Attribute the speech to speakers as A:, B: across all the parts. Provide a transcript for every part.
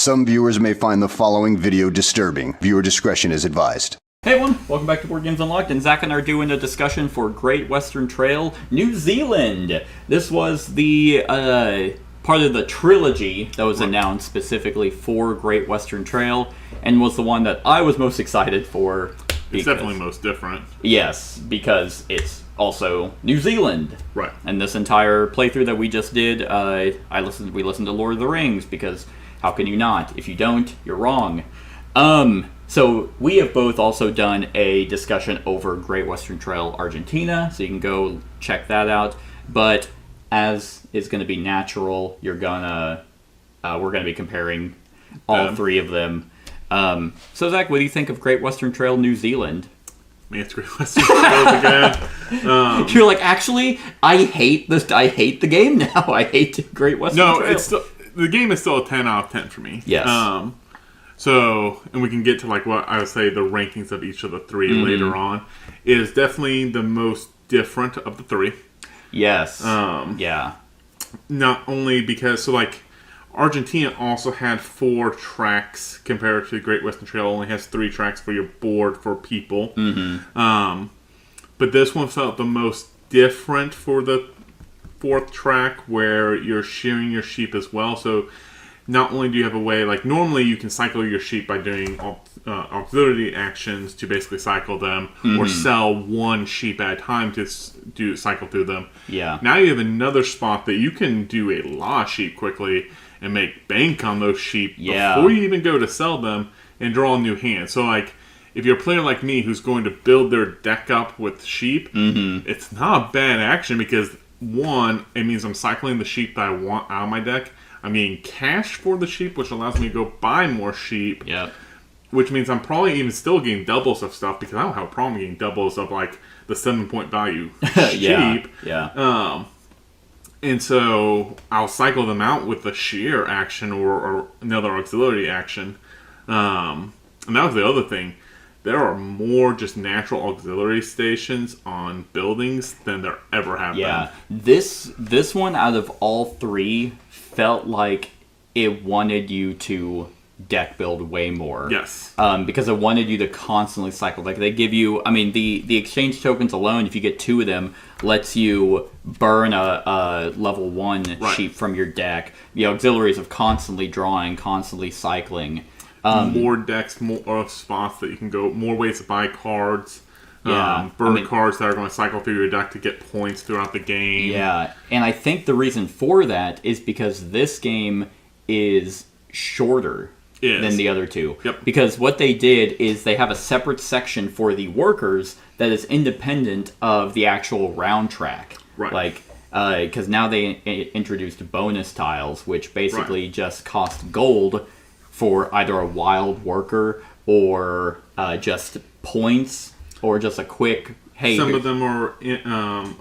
A: Some viewers may find the following video disturbing. Viewer discretion is advised.
B: Hey everyone, welcome back to Board Games Unlocked, and Zach and I are doing a discussion for Great Western Trail, New Zealand. This was the part of the trilogy that was announced specifically for Great Western Trail, and was the one that I was most excited for.
C: It's definitely most different.
B: Yes, because it's also New Zealand.
C: Right.
B: And this entire playthrough that we just did, we listened to Lord of the Rings, because how can you not? If you don't, you're wrong. So we have both also done a discussion over Great Western Trail Argentina, so you can go check that out. But as is going to be natural, we're gonna be comparing all three of them. So Zach, what do you think of Great Western Trail New Zealand?
C: Man, it's Great Western Trail again.
B: You're like, actually, I hate this. I hate the game now. I hate Great Western Trail.
C: No, the game is still a 10 out of 10 for me.
B: Yes.
C: So, and we can get to like what I would say the rankings of each of the three later on. It is definitely the most different of the three.
B: Yes. Yeah.
C: Not only because, so like, Argentina also had 4 tracks compared to Great Western Trail only has 3 tracks for your board for people. But this one felt the most different for the 4th track where you're shearing your sheep as well. So not only do you have a way, like normally you can cycle your sheep by doing auxiliary actions to basically cycle them or sell one sheep at a time to cycle through them.
B: Yeah.
C: Now you have another spot that you can do a lot of sheep quickly and make bank on those sheep before you even go to sell them and draw a new hand. So like, if you're a player like me who's going to build their deck up with sheep, it's not a bad action because one, it means I'm cycling the sheep that I want out of my deck. I'm getting cash for the sheep, which allows me to go buy more sheep.
B: Yep.
C: Which means I'm probably even still getting doubles of stuff because I don't have a problem getting doubles of like the 7-point value sheep.
B: Yeah.
C: And so I'll cycle them out with the shear action or another auxiliary action. And that was the other thing. There are more just natural auxiliary stations on buildings than there ever have been.
B: Yeah. This one out of all 3 felt like it wanted you to deck build way more.
C: Yes.
B: Because it wanted you to constantly cycle. Like they give you, I mean, the exchange tokens alone, if you get 2 of them, lets you burn a level 1 sheep from your deck. The auxiliaries of constantly drawing, constantly cycling.
C: More decks, more spots that you can go, more ways to buy cards. Cards that are going to cycle through your deck to get points throughout the game.
B: Yeah, and I think the reason for that is because this game is shorter than the other 2.
C: Yep.
B: Because what they did is they have a separate section for the workers that is independent of the actual round track.
C: Right.
B: Like, because now they introduced bonus tiles, which basically just cost gold for either a wild worker or just points or just a quick, hey...
C: Some of them are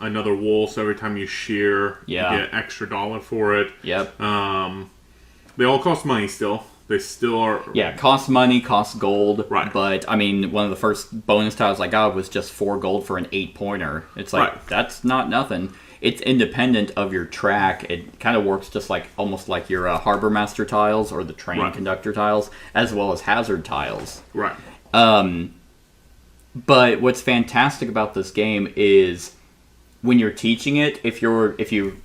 C: another wool, so every time you shear, you get extra $1 for it.
B: Yep.
C: They all cost money still. They still are...
B: Yeah, cost money, cost gold.
C: Right.
B: But, I mean, one of the first bonus tiles I got was just 4 gold for an 8-pointer. It's like, that's not nothing. It's independent of your track. It kind of works just like almost like your Harbor Master tiles or the Train Conductor tiles, as well as Hazard tiles.
C: Right.
B: But what's fantastic about this game is when you're teaching it, if you're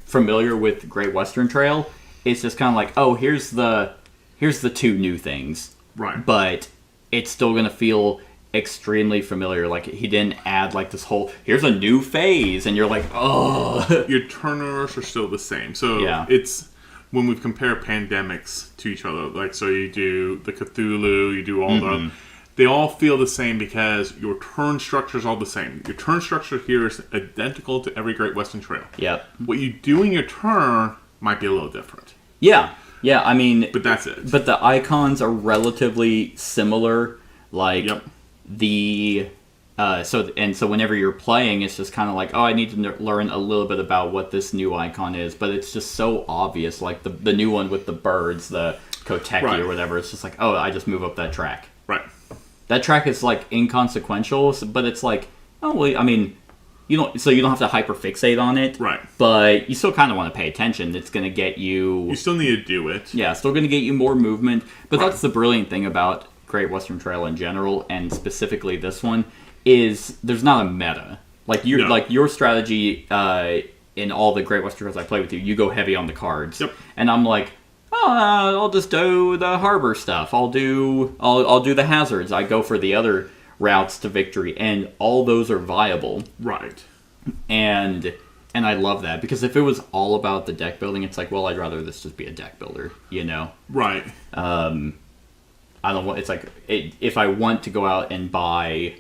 B: familiar with Great Western Trail, it's just kind of like, oh, here's the 2 new things.
C: Right.
B: But it's still going to feel extremely familiar. Like, he didn't add like this whole, here's a new phase, and you're like, oh.
C: Your turn orders are still the same. So it's when we compare pandemics to each other, like, so you do the Cthulhu, you do all the, they all feel the same because your turn structure is all the same. Your turn structure here is identical to every Great Western Trail.
B: Yep.
C: What you do in your turn might be a little different.
B: Yeah, I mean...
C: But that's it.
B: But the icons are relatively similar. Like, so whenever you're playing, it's just kind of like, oh, I need to learn a little bit about what this new icon is. But it's just so obvious. Like, the new one with the birds, the Koteki or whatever, it's just like, oh, I just move up that track. Right. That track is, like, inconsequential, but it's like, oh, well, I mean... you don't have to hyperfixate on it.
C: Right.
B: But you still kind of want to pay attention. It's going to get you...
C: You still need to do it.
B: Yeah, still going to get you more movement. But
C: Right.
B: that's the brilliant thing about Great Western Trail in general, and specifically this one, is there's not a meta. Like your strategy in all the Great Western Trails I play with you, you go heavy on the cards.
C: Yep.
B: And I'm like, I'll just do the harbor stuff. I'll do the hazards. I go for the other routes to victory, and all those are viable.
C: Right.
B: And I love that, because if it was all about the deck building, it's like, well, I'd rather this just be a deck builder, you know?
C: Right.
B: I don't want. It's like if I want to go out and buy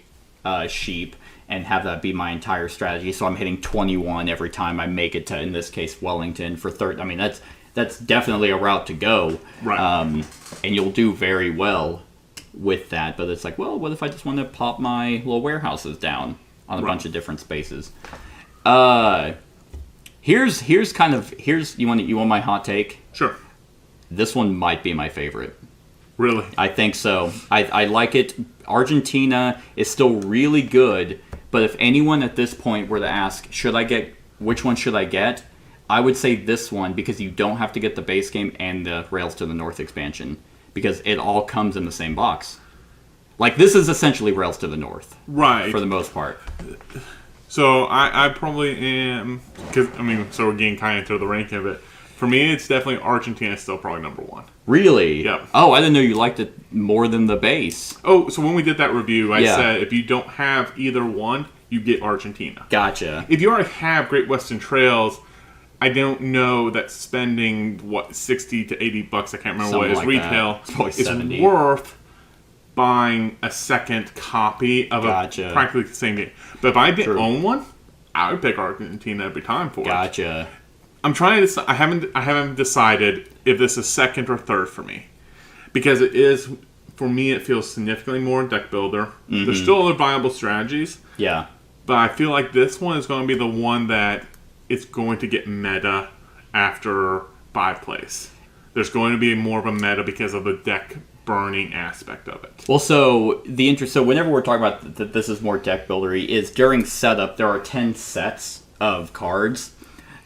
B: sheep and have that be my entire strategy, so I'm hitting 21 every time I make it to, in this case, Wellington for third. I mean, that's definitely a route to go.
C: Right.
B: And you'll do very well with that. But it's like, well, what if I just want to pop my little warehouses down on a bunch of different spaces? Here's you want my hot take?
C: Sure.
B: This one might be my favorite.
C: Really?
B: I think so. I like it. Argentina is still really good, but if anyone at this point were to ask, which one should I get? I would say this one, because you don't have to get the base game and the Rails to the North expansion, because it all comes in the same box. Like, this is essentially Rails to the North.
C: Right.
B: For the most part.
C: So I probably am, because, so we're getting kind of into the ranking of it. For me, it's definitely Argentina is still probably number one.
B: Really?
C: Yep.
B: Oh, I didn't know you liked it more than the base.
C: Oh, so when we did that review, I said if you don't have either one, you get Argentina.
B: Gotcha.
C: If you already have Great Western Trails, I don't know that spending, $60 to $80, I can't remember
B: Something
C: what it is,
B: like
C: retail,
B: that. It's probably
C: is
B: 70.
C: worth buying a second copy of
B: Gotcha.
C: a practically the same game. But if I didn't
B: True.
C: own one, I would pick Argentina every time for it.
B: Gotcha.
C: I'm trying to decide. I haven't decided if this is second or third for me, because it is, for me, it feels significantly more deck builder.
B: Mm-hmm.
C: There's still other viable strategies,
B: Yeah.
C: but I feel like this one is going to be the one that it's going to get meta after 5 plays. There's going to be more of a meta because of the deck burning aspect of it.
B: Well, so whenever we're talking about that this is more deck buildery, is during setup there are 10 sets of cards.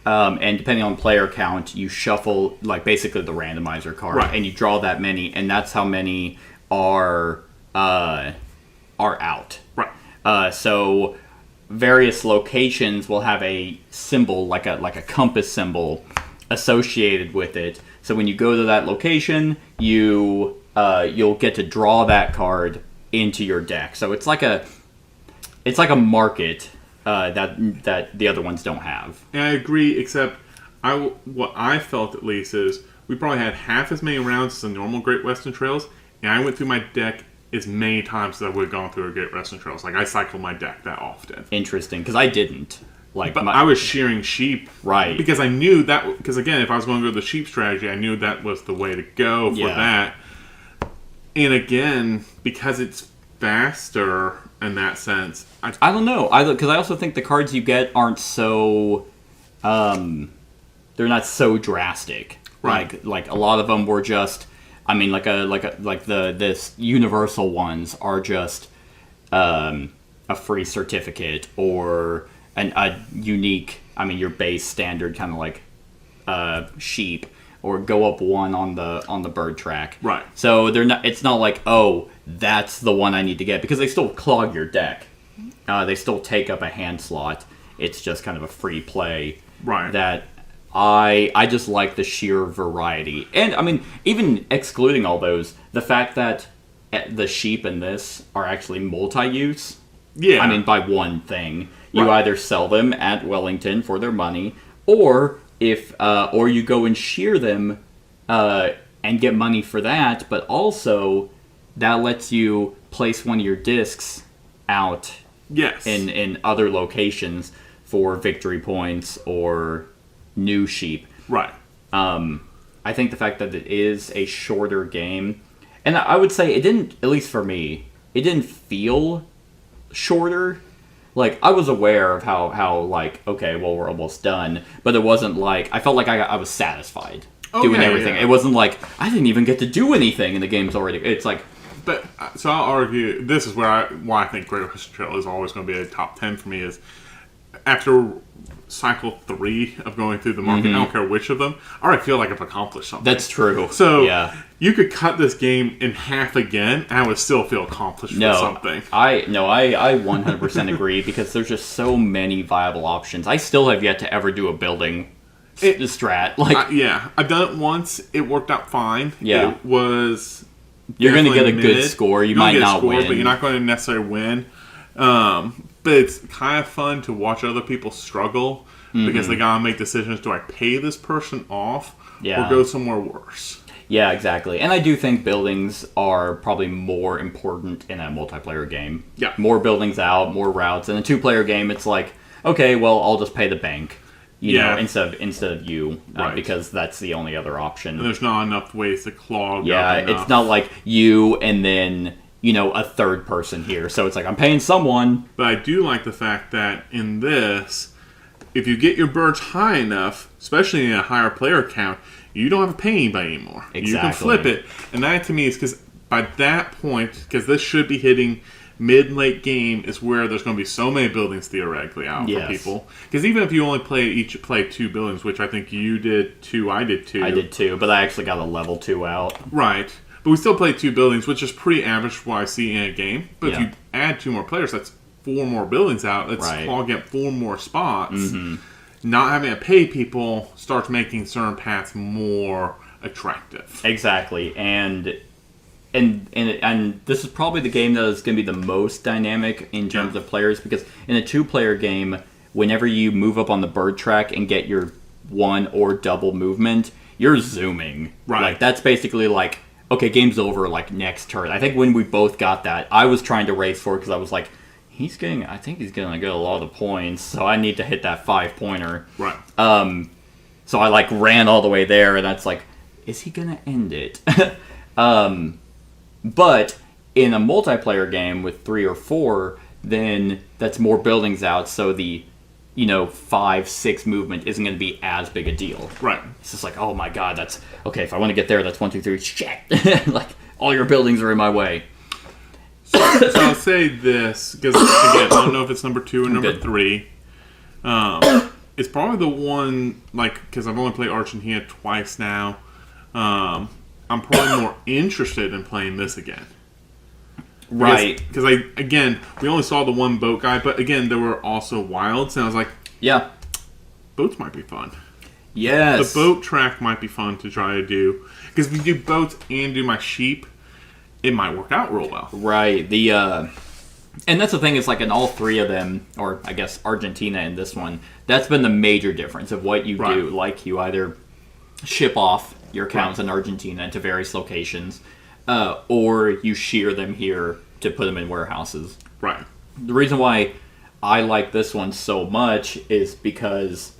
B: And depending on player count, you shuffle, like, basically the randomizer card,
C: Right.
B: and you draw that many, and that's how many are out.
C: Right.
B: So various locations will have a symbol, like a compass symbol, associated with it. So when you go to that location, you'll get to draw that card into your deck. So it's like a market. That the other ones don't have.
C: And I agree, except what I felt at least is we probably had half as many rounds as the normal Great Western Trails, and I went through my deck as many times as I would have gone through a Great Western Trails. Like, I cycled my deck that often.
B: Interesting, because I didn't. Like,
C: But I was shearing sheep.
B: Right.
C: Because I knew that, because again, if I was going to go the sheep strategy, I knew that was the way to go for that. And again, because it's faster in that sense,
B: I don't know. Because I also think the cards you get aren't so, they're not so drastic.
C: Right.
B: Like a lot of them were just, this universal ones are just a free certificate or a unique, your base standard kind of like sheep, or go up 1 on the bird track.
C: Right.
B: So they're not. It's not like, oh, that's the one I need to get, because they still clog your deck. They still take up a hand slot. It's just kind of a free play.
C: Right.
B: That I just like the sheer variety. And even excluding all those, the fact that the sheep in this are actually multi-use.
C: Yeah.
B: By one thing. You either sell them at Wellington for their money, or or you go and shear them and get money for that, but also that lets you place one of your discs out
C: yes.
B: in other locations for victory points or new sheep.
C: Right.
B: I think the fact that it is a shorter game, and I would say it didn't, at least for me, it didn't feel shorter. Like, I was aware of how like, okay, well, we're almost done, but it wasn't like, I felt like I was satisfied doing everything.
C: Yeah.
B: It wasn't like, I didn't even get to do anything and the game's already, it's like...
C: But, so I'll argue, this is why I think Great Western Trail is always going to be a top 10 for me, is after cycle 3 of going through the market, I don't care which of them, I already feel like I've accomplished something.
B: That's true.
C: So
B: yeah.
C: you could cut this game in half again, and I would still feel accomplished with something.
B: I 100% agree, because there's just so many viable options. I still have yet to ever do a building strat.
C: Yeah, I've done it once. It worked out fine.
B: Yeah.
C: It was...
B: You're going to get a good score. You might not win.
C: But you're not going to necessarily win. But it's kind of fun to watch other people struggle because they gotta make decisions. Do I pay this person off or go somewhere worse?
B: Yeah, exactly. And I do think buildings are probably more important in a multiplayer game.
C: Yeah.
B: More buildings out, more routes. In a 2-player game, it's like, okay, well, I'll just pay the bank, you know, instead of you, because that's the only other option.
C: And there's not enough ways to clog
B: up it's not like you and then... you know, a third person here. So it's like, I'm paying someone.
C: But I do like the fact that in this, if you get your birds high enough, especially in a higher player count, you don't have to pay anybody anymore.
B: Exactly.
C: You can flip it. And that, to me, is because by that point, because this should be hitting mid-late game, is where there's going to be so many buildings theoretically out for people. Because even if you only play 2 buildings, which I think you did 2, I did 2.
B: I did 2, but I actually got a level 2 out.
C: Right. But we still play 2 buildings, which is pretty average for what I see in a game. But if you add 2 more players, that's 4 more buildings out. Let's clog up 4 more spots. Not having to pay people starts making certain paths more attractive.
B: Exactly. And this is probably the game that is going to be the most dynamic in terms of players, because in a 2-player game, whenever you move up on the bird track and get your 1 or double movement, you're zooming.
C: Right.
B: Like, that's basically like, okay, game's over, like, next turn. I think when we both got that, I was trying to race for it because I was like, I think he's going to get a lot of the points, so I need to hit that 5-pointer.
C: Right.
B: So I, like, ran all the way there, and that's like, is he going to end it? But in a multiplayer game with 3 or 4, then that's more buildings out, so the 5-6 movement isn't going to be as big a deal.
C: Right.
B: It's just like, oh my god, that's... Okay, if I want to get there, that's 1, 2, 3, shit! Like, all your buildings are in my way.
C: So I'll say this, because, again, I don't know if it's number 2 or number 3. It's probably the one, like, because I've only played Argentina twice now. I'm probably more interested in playing this again.
B: Right.
C: Because we only saw the one boat guy, but again, there were also wilds, and I was like,
B: yeah,
C: boats might be fun.
B: Yes.
C: The boat track might be fun to try to do. Because if we do boats and do my sheep, it might work out real well.
B: Right. And that's the thing, is like in all 3 of them, or I guess Argentina and this one, that's been the major difference of what you do. Like, you either ship off your cows in Argentina to various locations, or you shear them here to put them in warehouses.
C: Right.
B: The reason why I like this one so much is because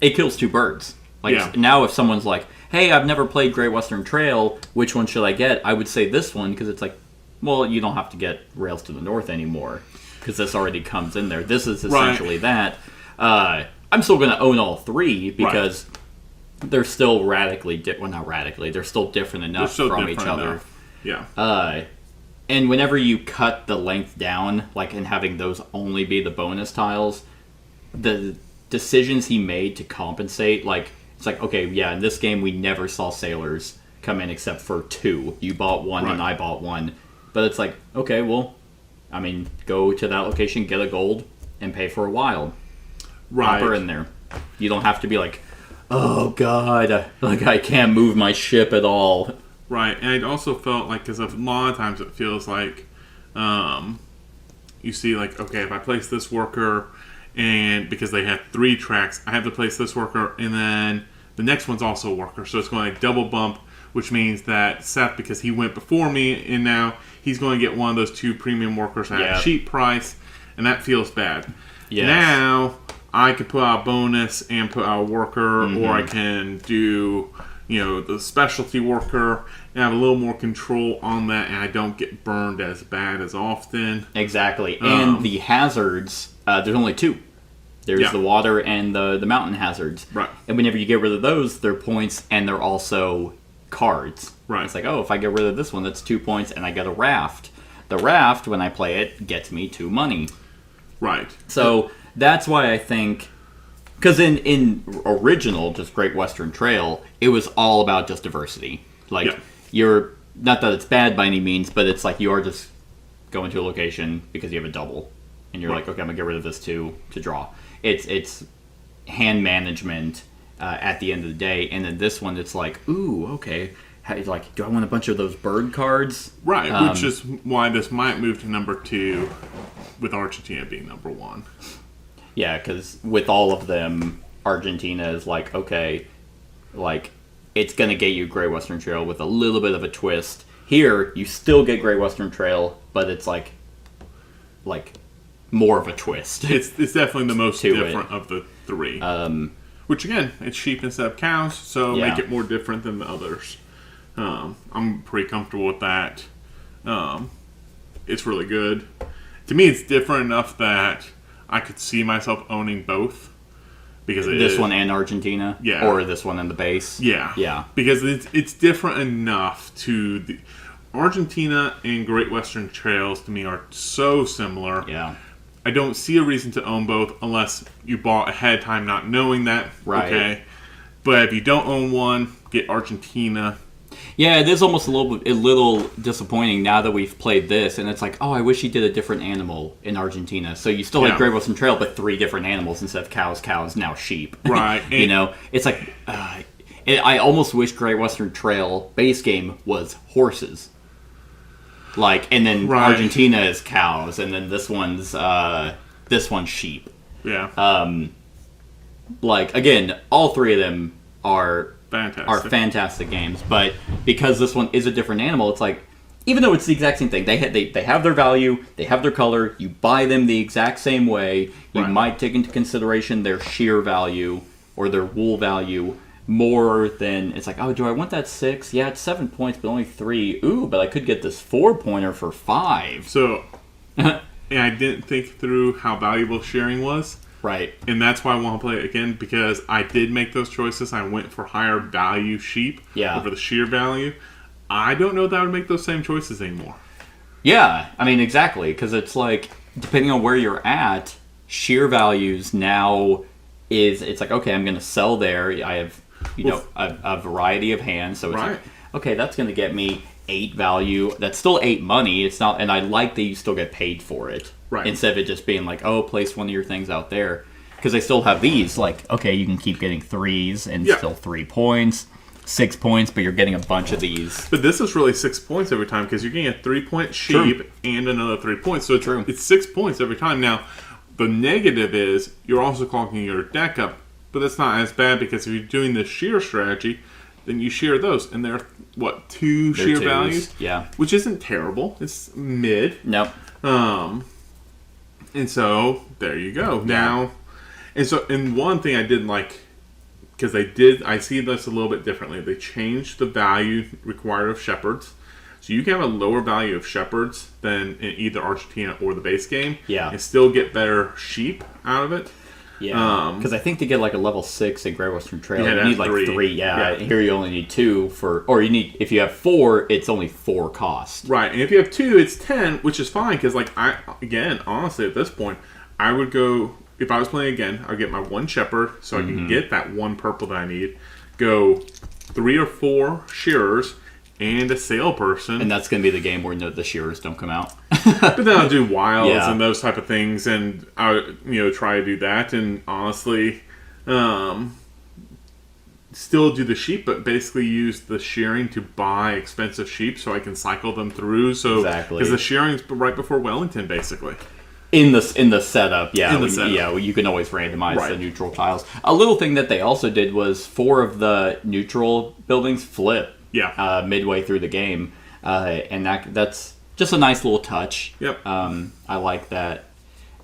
B: it kills 2 birds. Like, now if someone's like, hey, I've never played Great Western Trail, which one should I get? I would say this one, because it's like, well, you don't have to get Rails to the North anymore, because this already comes in there. This is essentially that. I'm still going to own all 3, because they're still not radically, they're still different enough from each other.
C: Yeah.
B: And whenever you cut the length down, like, and having those only be the bonus tiles, the decisions he made to compensate, like, it's like, okay, yeah, in this game we never saw sailors come in except for 2. You bought 1 and I bought 1. But it's like, okay, well, I mean, go to that location, get a gold, and pay for a wild. Pop her in there. You don't have to be like, oh god, like, I can't move my ship at all.
C: Right, and I also felt like, because a lot of times it feels like you see, like, okay, if I place this worker, and because they have 3 tracks, I have to place this worker, and then the next one's also a worker, so it's going to double bump, which means that Seth, because he went before me, and now he's going to get one of those 2 premium workers at a cheap price, and that feels bad. Yes. Now, I could put out a bonus and put out a worker, or I can do, the specialty worker, and have a little more control on that, and I don't get burned as bad as often.
B: Exactly. And the hazards, there's only 2. There's the water and the mountain hazards.
C: Right.
B: And whenever you get rid of those, they're points, and they're also cards.
C: Right.
B: It's like, oh, if I get rid of this one, that's 2 points, and I get a raft. The raft, when I play it, gets me 2 money.
C: Right.
B: So that's why I think, because in original, just Great Western Trail, it was all about just diversity. Like, you're, not that it's bad by any means, but it's like you are just going to a location because you have a double. And you're like, okay, I'm going to get rid of this to draw. It's hand management at the end of the day. And then this one, it's like, ooh, okay. Like, do I want a bunch of those bird cards?
C: Right, which is why this might move to number 2, with Argentina being number 1.
B: Yeah, because with all of them, Argentina is like, okay, like, it's going to get you Great Western Trail with a little bit of a twist. Here, you still get Great Western Trail, but it's like more of a twist.
C: It's definitely the most different of the 3. Which, again, it's sheep instead of cows, so make it more different than the others. I'm pretty comfortable with that. It's really good. To me, it's different enough that I could see myself owning both. Because
B: this one and Argentina?
C: Yeah.
B: Or this one and the base?
C: Yeah.
B: Yeah.
C: Because it's different enough to... Argentina and Great Western Trails, to me, are so similar.
B: Yeah.
C: I don't see a reason to own both unless you bought ahead of time not knowing that.
B: Right.
C: Okay. But if you don't own one, get Argentina.
B: Yeah, it is almost a little disappointing now that we've played this, and it's like, oh, I wish he did a different animal in Argentina. So you still had Great Western Trail, but 3 different animals instead of cows, now sheep.
C: Right.
B: You know, it's like, I almost wish Great Western Trail base game was horses. Like, and then Argentina is cows, and then this one's sheep.
C: Yeah.
B: Like, again, all 3 of them are fantastic games, but because this one is a different animal, it's like, even though it's the exact same thing, they have their value, they have their color, you buy them the exact same way, you might take into consideration their shear value or their wool value more than, it's like, oh, do I want that 6? Yeah, it's 7 points, but only 3. Ooh, but I could get this 4-pointer for 5.
C: So, and I didn't think through how valuable shearing was.
B: Right.
C: And that's why I want to play it again, because I did make those choices. I went for higher value sheep over the shear value. I don't know that I would make those same choices anymore.
B: Yeah, I mean, exactly, because it's like, depending on where you're at, shear values now it's like, okay, I'm going to sell there. I have, a variety of hands, so it's like, okay, that's going to get me 8 value. That's still 8 money. It's not, and I like that you still get paid for it. Right. Instead of it just being like, oh, place one of your things out there. Because they still have these, like, okay, you can keep getting 3s and still 3 points, 6 points, but you're getting a bunch of these.
C: But this is really 6 points every time, because you're getting a 3-point sheep and another 3 points. So it's 6 points every time. Now, the negative is you're also clogging your deck up, but that's not as bad, because if you're doing the shear strategy, then you shear those, and they're, 2 shear values?
B: Yeah.
C: Which isn't terrible. It's mid.
B: Nope.
C: And so, there you go. Now, and one thing I didn't like, because I see this a little bit differently. They changed the value required of shepherds. So you can have a lower value of shepherds than in either Argentina or the base game. Yeah. And still get better sheep out of it.
B: Yeah. Because I think to get like a level 6 in Great Western Trail, you need like 3. Yeah. Here you only need 2 or you need, if you have 4, it's only 4 cost.
C: Right. And if you have 2, it's 10, which is fine. Because honestly, at this point, I would go, if I was playing again, I'd get my 1 shepherd so I can get that 1 purple that I need. Go 3 or 4 shearers and a salesperson.
B: And that's going to be the game where the shearers don't come out.
C: But then I'll do wilds and those type of things, and I'll try to do that. And honestly, still do the sheep, but basically use the shearing to buy expensive sheep so I can cycle them through. So because the shearing's right before Wellington, basically.
B: In the setup, you can always randomize the neutral tiles. A little thing that they also did was 4 of the neutral buildings flip. Yeah. Midway through the game, and that's just a nice little touch. Yep. I like that.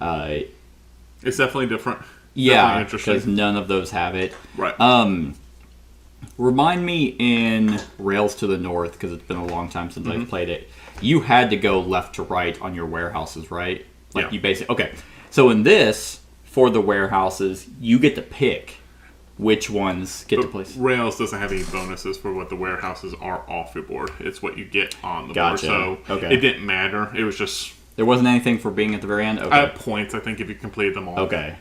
C: It's definitely different.
B: Yeah, because none of those have it. Right. Remind me in Rails to the North, because it's been a long time since I've played it. You had to go left to right on your warehouses, right? Like you basically So in this, for the warehouses, you get to pick which ones get to place.
C: Rails doesn't have any bonuses for what the warehouses are off your board. It's what you get on the board. So it didn't matter. It was just
B: There wasn't anything for being at the very end? Okay.
C: At points, I think, if you completed them all.
B: Okay.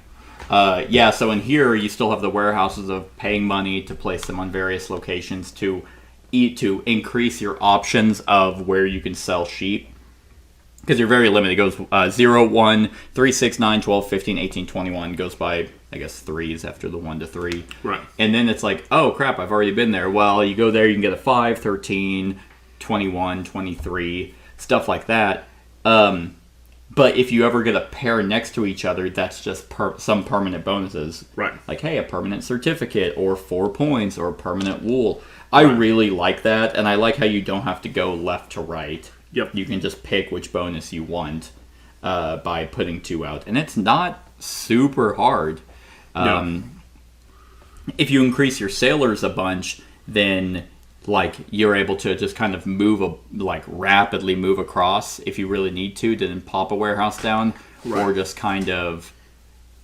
B: Yeah, so in here, you still have the warehouses of paying money to place them on various locations to increase your options of where you can sell sheep. Because you're very limited. It goes 0, 1, 3, 6, 9, 12, 15, 18, 21. Goes by, I guess, threes after the 1 to 3.
C: Right.
B: And then it's like, oh, crap, I've already been there. Well, you go there, you can get a 5, 13, 21, 23, stuff like that. But if you ever get a pair next to each other, that's just some permanent bonuses.
C: Right.
B: Like, hey, a permanent certificate, or 4 points, or permanent wool. I really like that, and I like how you don't have to go left to right.
C: Yep.
B: You can just pick which bonus you want by putting 2 out. And it's not super hard.
C: No.
B: If you increase your sailors a bunch, then like you're able to just kind of rapidly move across if you really need to then pop a warehouse down.
C: Right.
B: Or just kind of,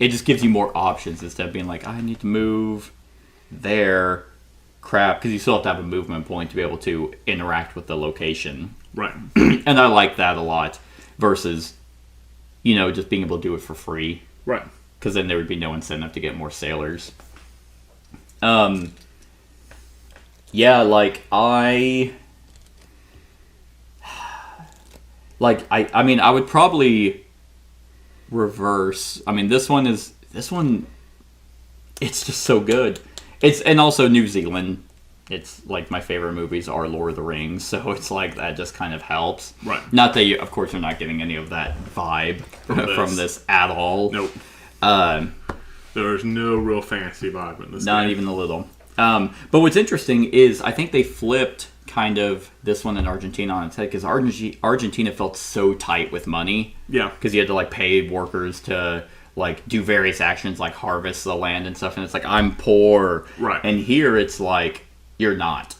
B: it just gives you more options instead of being like, I need to move there. Crap, because you still have to have a movement point to be able to interact with the location.
C: Right.
B: And I like that a lot versus, just being able to do it for free.
C: Right.
B: Because then there would be no incentive to get more sailors. Yeah, I mean, I would probably reverse. I mean, this one, it's just so good. And also New Zealand. It's like my favorite movies are Lord of the Rings, so it's like that just kind of helps.
C: Right.
B: Not that of course, you're not getting any of that vibe from this at all.
C: Nope. There's no real fantasy vibe in this
B: Not
C: game.
B: even a little. But what's interesting is I think they flipped kind of this one in Argentina on its head because Argentina felt so tight with money.
C: Yeah.
B: Because you had to like pay workers to like do various actions like harvest the land and stuff, and it's like I'm poor.
C: Right.
B: And here it's like you're not.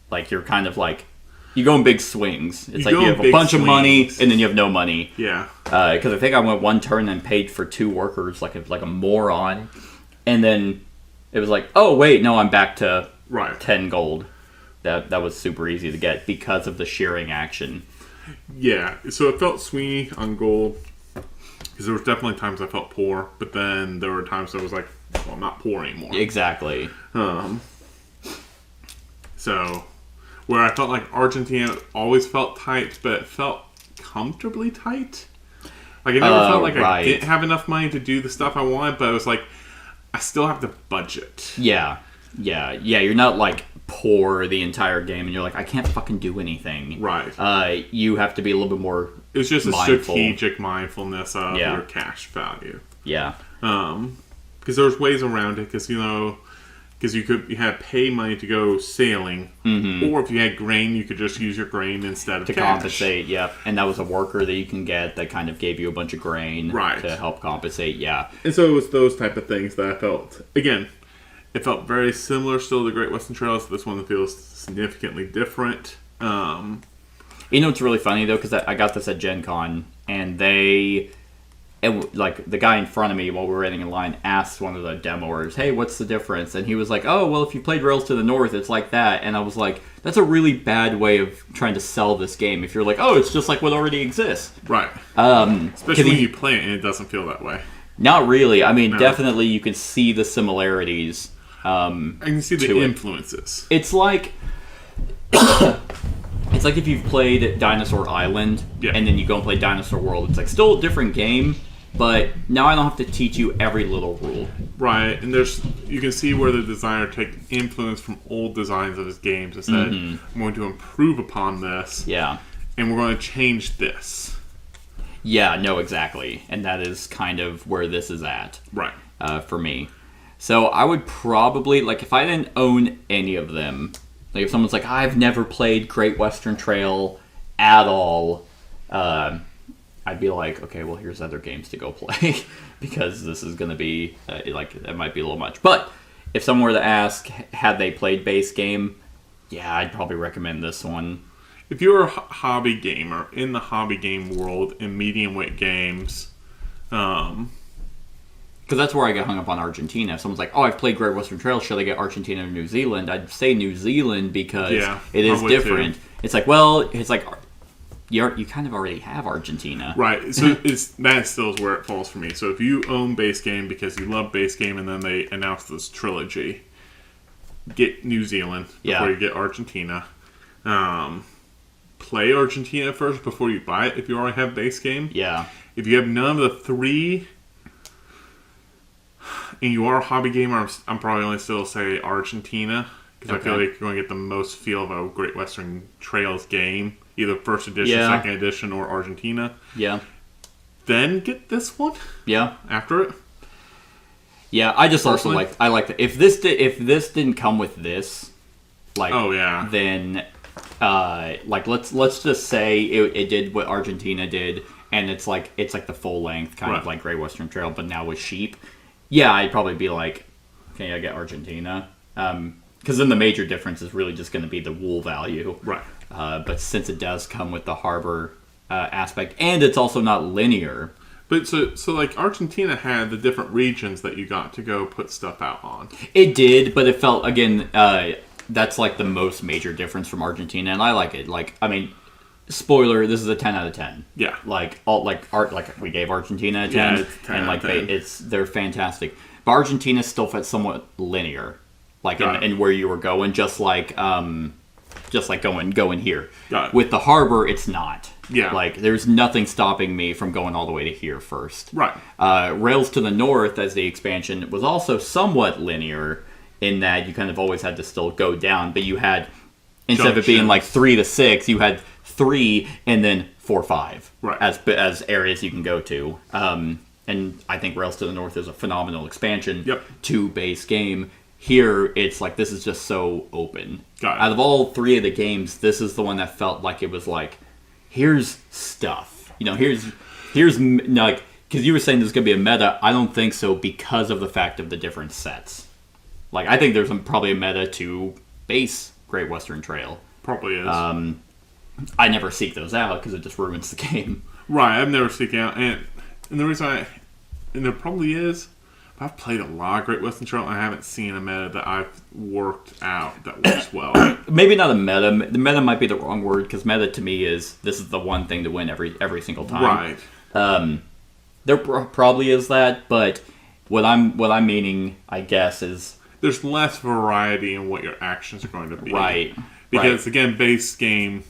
B: Like you're kind of like you go in big swings. It's like you have a bunch of money and then you have no money.
C: Yeah.
B: Because I think I went one turn and paid for 2 workers like a moron, and then it was like, oh wait, no, I'm back to 10 gold. That was super easy to get because of the shearing action.
C: Yeah, so it felt swingy on gold because there was definitely times I felt poor, but then there were times I was like, well, I'm not poor anymore.
B: Exactly.
C: So where I felt like Argentina always felt tight, but it felt comfortably tight. Like I never felt like I didn't have enough money to do the stuff I wanted, but it was like I still have to budget.
B: Yeah. You're not like poor the entire game, and you're like, I can't fucking do anything.
C: Right.
B: You have to be a little bit more.
C: It was just
B: mindful.
C: a strategic mindfulness of your cash value.
B: Yeah.
C: Because there was ways around it. Because you had pay money to go sailing, or if you had grain, you could just use your grain instead of
B: to
C: cash.
B: Compensate. Yeah, and that was a worker that you can get that kind of gave you a bunch of grain to help compensate. Yeah,
C: and so it was those type of things that I felt. Again, it felt very similar still to the Great Western Trail. So this one feels significantly different.
B: It's really funny though because I got this at Gen Con, and like the guy in front of me while we were waiting in line asked one of the demoers, hey, what's the difference? And he was like, oh, well, if you played Rails to the North, it's like that. And I was like, that's a really bad way of trying to sell this game. If you're like, oh, it's just like what already exists.
C: Right. Especially when you play it and it doesn't feel that way.
B: Not really. I mean, definitely you can see the similarities.
C: I can see the influences.
B: It's like... It's like if you've played Dinosaur Island, and then you go and play Dinosaur World. It's like still a different game, but now I don't have to teach you every little rule.
C: Right, and you can see where the designer took influence from old designs of his games and said, I'm going to improve upon this.
B: Yeah.
C: And we're going to change this.
B: Yeah, no, exactly. And that is kind of where this is at.
C: Right.
B: For me. So I would probably, like, if I didn't own any of them... Like if someone's like, I've never played Great Western Trail at all, I'd be like, okay, well, here's other games to go play because this is going to be, that might be a little much. But if someone were to ask, had they played base game, yeah, I'd probably recommend this one.
C: If you're a hobby gamer in the hobby game world in medium weight games,
B: because that's where I get hung up on Argentina. If someone's like, oh, I've played Great Western Trail, should I get Argentina or New Zealand? I'd say New Zealand because it is different. Too. It's like, well, you kind of already have Argentina.
C: Right. So that still is where it falls for me. So if you own base game because you love base game, and then they announce this trilogy, get New Zealand before you get Argentina. Play Argentina first before you buy it if you already have base game.
B: Yeah.
C: If you have none of the three, and you are a hobby gamer, I'm probably only still say Argentina. Because I feel like you're going to get the most feel of a Great Western Trails game. Either first edition, second edition, or Argentina.
B: Yeah.
C: Then get this one.
B: Yeah.
C: After it.
B: Yeah, I just also I like that. If this didn't come with this, like, then let's just say it did what Argentina did, and it's like the full length kind of like Great Western Trail, but now with sheep. Yeah, I'd probably be like, okay, I get Argentina. Because then the major difference is really just going to be the wool value.
C: Right.
B: But since it does come with the harbor aspect, and it's also not linear.
C: But so like Argentina had the different regions that you got to go put stuff out on.
B: It did, but it felt, again, that's like the most major difference from Argentina, and I like it. Like, I mean, spoiler, this is a 10 out of 10.
C: Yeah.
B: Like we gave Argentina a 10,
C: yeah, it's 10
B: and like
C: 10.
B: They're fantastic. But Argentina still felt somewhat linear. Like in where you were going, just like going here. With the harbor, it's not.
C: Yeah.
B: Like, there's nothing stopping me from going all the way to here first.
C: Right.
B: Rails to the North, as the expansion, was also somewhat linear in that you kind of always had to still go down, but you had, instead of it being like 3 to 6, you had 3 and then 4, 5 as areas you can go to. And I think Rails to the North is a phenomenal expansion to base game. Here, it's like, this is just so open. Out of all 3 of the games, this is the one that felt like it was like, here's stuff. You know, here's like, because you were saying there's going to be a meta. I don't think so, because of the fact of the different sets. Like, I think there's probably a meta to base Great Western Trail.
C: Probably is.
B: I never seek those out because it just ruins the game.
C: Right, I've never seeked out, and the reason and there probably is. I've played a lot of Great Western Trail, and I haven't seen a meta that I've worked out that works well.
B: Maybe not a meta. The meta might be the wrong word, because meta to me is, this is the one thing to win every single time.
C: Right.
B: There probably is that, but what I'm meaning, I guess, is
C: there's less variety in what your actions are going to be.
B: Right.
C: Because again, base game,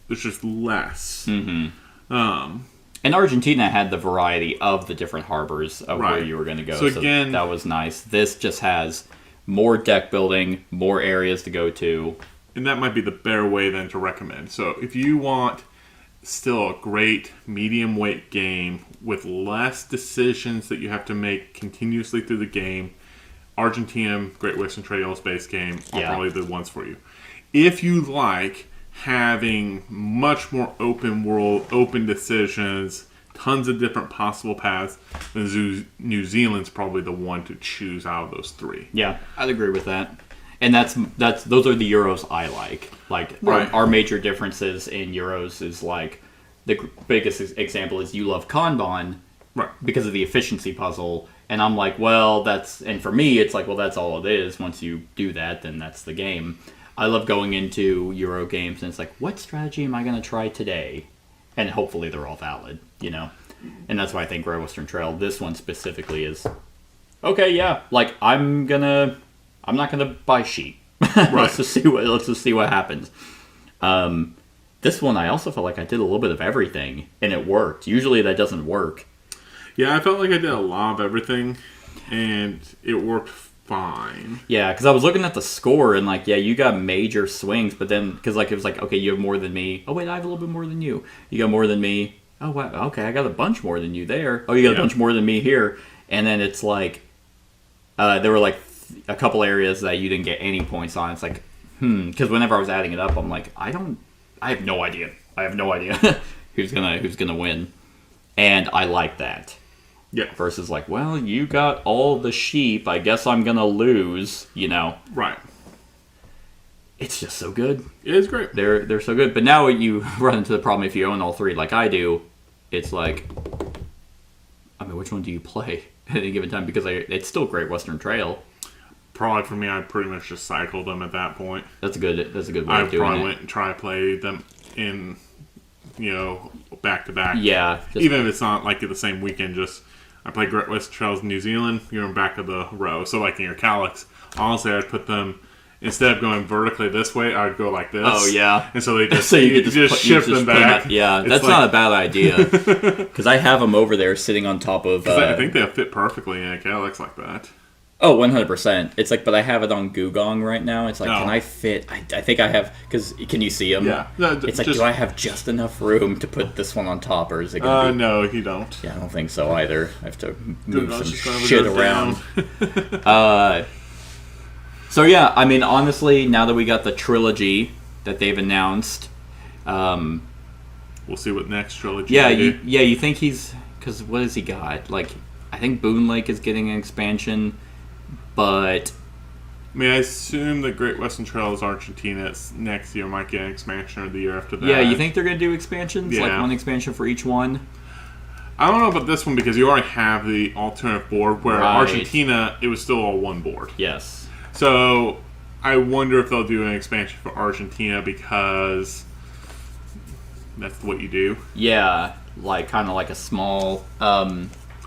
C: there's just less.
B: Mm-hmm. And Argentina had the variety of the different harbors of where you were going to go. So again, that was nice. This just has more deck building, more areas to go to.
C: And that might be the better way then to recommend. So if you want still a great medium weight game with less decisions that you have to make continuously through the game, Argentina, Great Western Trails base game are probably the ones for you. If you like having much more open world, open decisions, tons of different possible paths, then New Zealand's probably the one to choose out of those 3.
B: Yeah, I'd agree with that. And those are the Euros I like. Like, our major differences in Euros is, like, the biggest example is you love Kanban because of the efficiency puzzle. And I'm like, well, and for me, it's like, well, that's all it is. Once you do that, then that's the game. I love going into Euro games, and it's like, what strategy am I going to try today? And hopefully they're all valid, you know? And that's why I think Great Western Trail, this one specifically, is, okay, yeah, like, I'm not gonna buy sheep. Let's just see what happens. This one, I also felt like I did a little bit of everything, and it worked. Usually that doesn't work.
C: Yeah, I felt like I did a lot of everything, and it worked fine.
B: Yeah, because I was looking at the score, and like, yeah, you got major swings, but then, because like, it was like, okay, you have more than me. Oh, wait, I have a little bit more than you. You got more than me. Oh, wow, okay, I got a bunch more than you there. Oh, you got a bunch more than me here. And then it's like, there were like a couple areas that you didn't get any points on. It's like, because whenever I was adding it up, I'm like, I have no idea. who's gonna win. And I like that.
C: Yeah.
B: Versus like, well, you got all the sheep. I guess I'm gonna lose. You know.
C: Right.
B: It's just so good.
C: It is great.
B: They're so good. But now you run into the problem if you own all 3, like I do. It's like, I mean, which one do you play at any given time? Because it's still Great Western Trail.
C: Probably for me, I pretty much just cycled them at that point.
B: That's a good way of doing it.
C: I probably went and try to play them in back to back.
B: Yeah.
C: Even if it's not like the same weekend, just I play Great Western Trails in New Zealand, you're in back of the row. So like in your Calyx, honestly, I'd put them, instead of going vertically this way, I'd go like this.
B: Oh, yeah.
C: And so they just,
B: So you
C: you
B: could
C: just shift them back.
B: Yeah, that's not a bad idea. Because I have them over there sitting on top of...
C: I think they fit perfectly in a Calyx like that.
B: Oh, 100%. It's like, but I have it on Gugong right now. It's like, can I fit... I think I have... Because, can you see them?
C: Yeah.
B: It's like, do I have just enough room to put this one on top, or is it going to be...
C: No, you don't.
B: Yeah, I don't think so either. I have to move some
C: just
B: shit around. So, yeah, I mean, honestly, now that we got the trilogy that they've announced...
C: we'll see what next trilogy
B: you think he's... Because what has he got? Like, I think Boon Lake is getting an expansion... But
C: I mean, I assume that Great Western Trails Argentina next year might get an expansion, or the year after that.
B: Yeah, you think they're going to do expansions?
C: Yeah.
B: Like one expansion for each one?
C: I don't know about this one because you already have the alternative board, where Argentina, it was still all one board.
B: Yes.
C: So I wonder if they'll do an expansion for Argentina because that's what you do.
B: Yeah, like kind of like a small...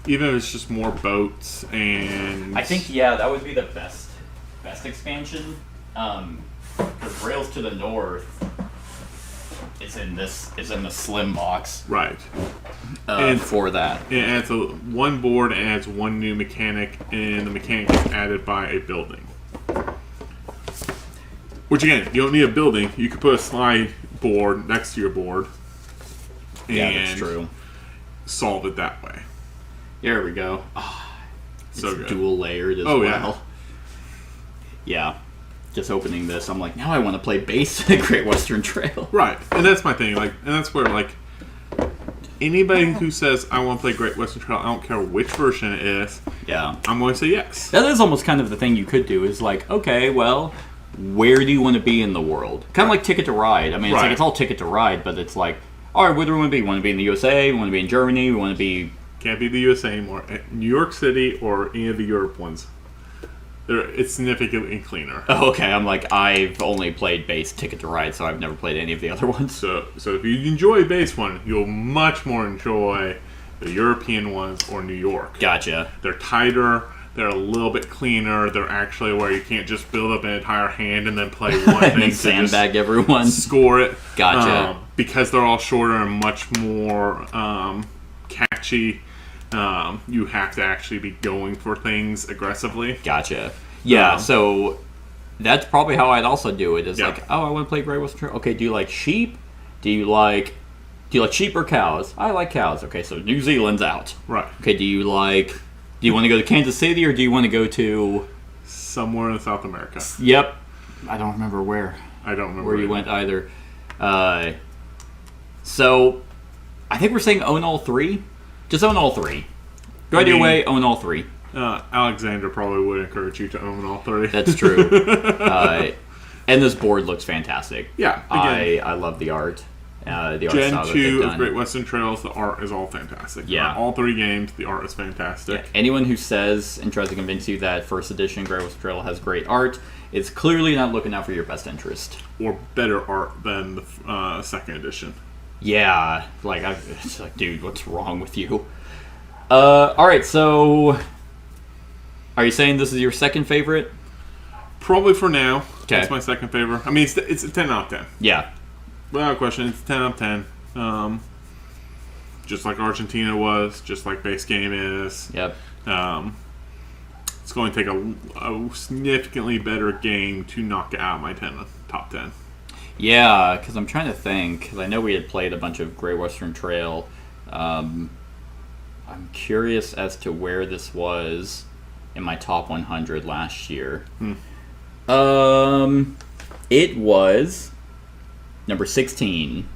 C: Even if it's just more boats and...
B: I think, that would be the best expansion. Because Rails to the North is in the slim box.
C: Right.
B: And for that.
C: It adds one board, adds one new mechanic, and the mechanic is added by a building. Which again, you don't need a building. You could put a slide board next to your board.
B: Yeah, that's true.
C: Solve it that way.
B: There we go. Oh,
C: so good.
B: Dual layered as well. Yeah. Just opening this, I'm like, now I want to play base Great Western Trail.
C: Right. And that's my thing. Like, and that's where, like, anybody who says, I want to play Great Western Trail, I don't care which version it is.
B: Yeah.
C: I'm going to say yes.
B: That is almost kind of the thing you could do, is like, okay, well, where do you want to be in the world? Kind of like Ticket to Ride. I mean, it's like, it's all Ticket to Ride, but it's like, all right, where do we want to be? We want to be in the USA? We want to be in Germany? We want to be...
C: Can't be the USA anymore. New York City or any of the Europe ones. It's significantly cleaner.
B: Oh, okay, I'm like, I've only played base Ticket to Ride, so I've never played any of the other ones.
C: So if you enjoy base one, you'll much more enjoy the European ones or New York.
B: Gotcha.
C: They're tighter. They're a little bit cleaner. They're actually where you can't just build up an entire hand and then play one
B: and
C: thing
B: then
C: to
B: sandbag
C: just
B: everyone.
C: Score it.
B: Gotcha.
C: Because they're all shorter and much more catchy. You have to actually be going for things aggressively.
B: Gotcha. Yeah, so that's probably how I'd also do it. Is like, oh, I want to play Great Western Trail. Okay, do you like sheep? Do you like sheep or cows? I like cows. Okay, so New Zealand's out.
C: Right.
B: Okay, do you want to go to Kansas City or do you want to go to
C: somewhere in South America?
B: Yep. I don't remember where.
C: I don't remember
B: where you went either. So I think we're saying own all three. Just own all three. Go out of your way, own all three.
C: Alexander probably would encourage you to own all three.
B: That's true. And this board looks fantastic.
C: Yeah,
B: I love the art. The art
C: Gen 2 of Great Western Trails, the art is all fantastic.
B: Yeah.
C: All three games, the art is fantastic.
B: Yeah. Anyone who says and tries to convince you that first edition Great Western Trail has great art is clearly not looking out for your best interest.
C: Or better art than the second edition.
B: Yeah, it's like, dude, what's wrong with you? All right, so are you saying this is your second favorite?
C: Probably for now.
B: Okay.
C: That's my second favorite. I mean, it's a 10 out of 10.
B: Yeah.
C: Without question, it's 10 out of 10. Just like Argentina was, just like base game is.
B: Yep.
C: It's going to take a significantly better game to knock it out of my top 10.
B: Yeah, because I'm trying to think. Because I know we had played a bunch of Great Western Trail. I'm curious as to where this was in my top 100 last year. It was number 16,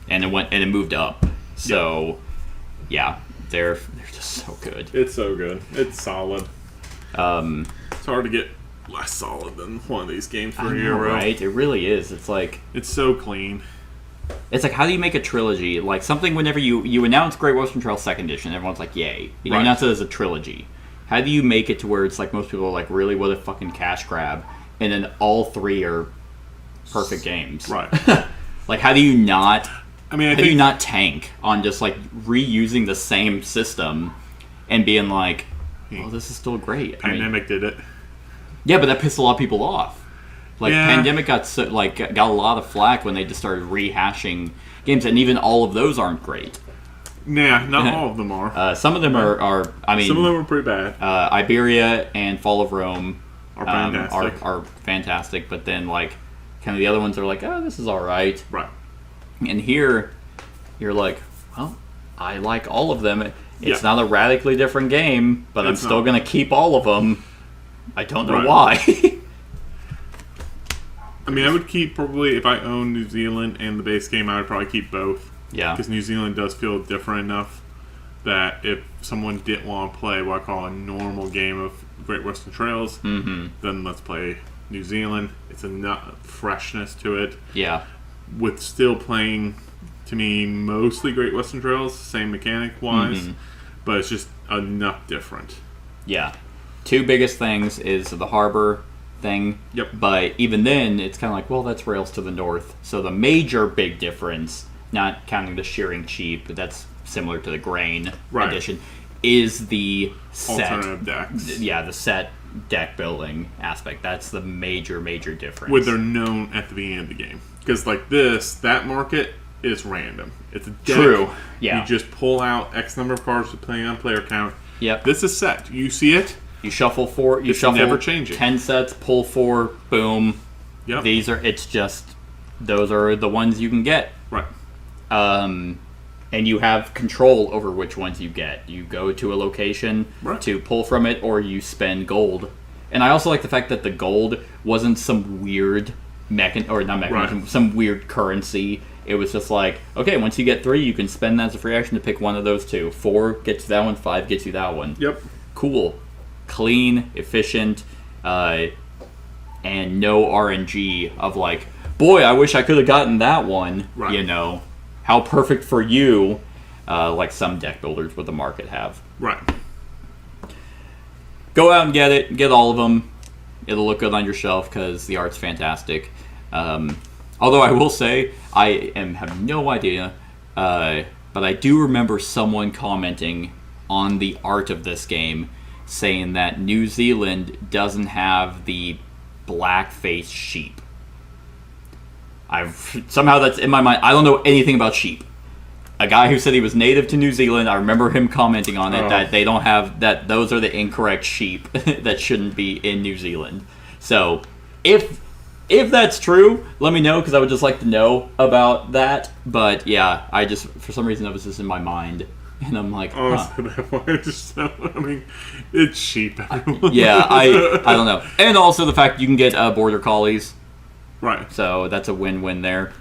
B: and it moved up. So, yeah, they're just so good.
C: It's so good. It's solid. It's hard to get less solid than one of these games for a year,
B: right? It really is. It's like
C: it's so clean.
B: It's like, how do you make a trilogy? Like, something whenever you announce Great Western Trail 2nd Edition, everyone's like, yay. You announce it as a trilogy. How do you make it to where it's like, most people are like, really, what a fucking cash grab? And then all three are perfect games.
C: Right.
B: Like, how do you not
C: I mean, I
B: How do you
C: think
B: not tank on just like reusing the same system and being like, well, this is still great.
C: Pandemic did it.
B: Yeah, but that pissed a lot of people off. Like,
C: Yeah.
B: Pandemic got a lot of flack when they just started rehashing games, and even all of those aren't great.
C: Yeah, not all of them are.
B: Some of them are I mean,
C: Some of them are pretty bad.
B: Iberia and Fall of Rome
C: Are fantastic.
B: are fantastic, but then like kind of the other ones are like, oh, this is all right.
C: Right.
B: And here, you're like, well, I like all of them. It's
C: Yeah.
B: not a radically different game, but I'm
C: It's
B: still
C: not.
B: going to keep all of them. I don't know
C: Right.
B: why.
C: I mean, I would keep probably, if I own New Zealand and the base game, I would probably keep both.
B: Yeah.
C: Because New Zealand does feel different enough that if someone didn't want to play what I call a normal game of Great Western Trails, then let's play New Zealand. It's enough freshness to it.
B: Yeah.
C: With still playing, to me, mostly Great Western Trails, same mechanic-wise, but it's just enough different.
B: Yeah. Two biggest things is the harbor thing.
C: Yep.
B: But even then, it's kind of like, well, that's rails to the north. So the major big difference, not counting the shearing cheap, but that's similar to the grain
C: Right.
B: edition, is the set.
C: Alternative decks.
B: Yeah, the set deck building aspect. That's the major difference.
C: Where they're known at the beginning of the game. Because like this, that market is random. It's a deck.
B: True. Yeah.
C: You just pull out X number of cards depending on player count.
B: Yep.
C: This is set. You see it.
B: You shuffle four. You
C: It's
B: shuffle
C: never changing.
B: 10 sets. Pull 4. Boom.
C: Yep.
B: These are. It's just. Those are the ones you can get.
C: Right.
B: And you have control over which ones you get. You go to a location
C: Right.
B: to pull from it, or you spend gold. And I also like the fact that the gold wasn't some weird
C: Right.
B: some weird currency. It was just like, okay, once you get 3, you can spend that as a free action to pick one of those 2. 4 gets you that one. 5 gets you that one.
C: Yep.
B: Cool, clean, efficient, and no RNG of like, boy, I wish I could have gotten that one.
C: Right.
B: You know, how perfect for you, like some deck builders with the market have.
C: Right.
B: Go out and get it. Get all of them. It'll look good on your shelf because the art's fantastic. Although I will say, I have no idea, but I do remember someone commenting on the art of this game, saying that New Zealand doesn't have the black-faced sheep. Somehow that's in my mind. I don't know anything about sheep. A guy who said he was native to New Zealand, I remember him commenting on it, that they don't have, that those are the incorrect sheep that shouldn't be in New Zealand. So, if that's true, let me know, because I would just like to know about that. But yeah, I just, for some reason, that was just in my mind. And I'm like,
C: Honestly, that one, I mean, it's sheep. Everyone.
B: yeah, I don't know. And also the fact you can get border collies,
C: Right.
B: so that's a win-win there.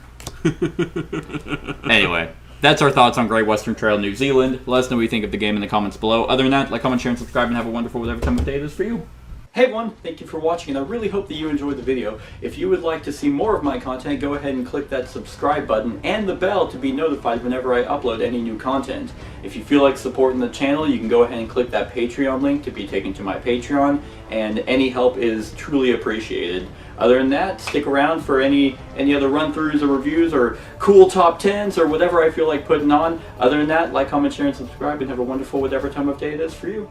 B: Anyway, that's our thoughts on Great Western Trail New Zealand. Let us know what you think of the game in the comments below. Other than that, like, comment, share, and subscribe, and have a wonderful whatever time of day it is for you. Hey everyone, thank you for watching, and I really hope that you enjoyed the video. If you would like to see more of my content, go ahead and click that subscribe button and the bell to be notified whenever I upload any new content. If you feel like supporting the channel, you can go ahead and click that Patreon link to be taken to my Patreon, and any help is truly appreciated. Other than that, stick around for any other run-throughs or reviews or cool top 10s or whatever I feel like putting on. Other than that, like, comment, share, and subscribe, and have a wonderful whatever time of day it is for you.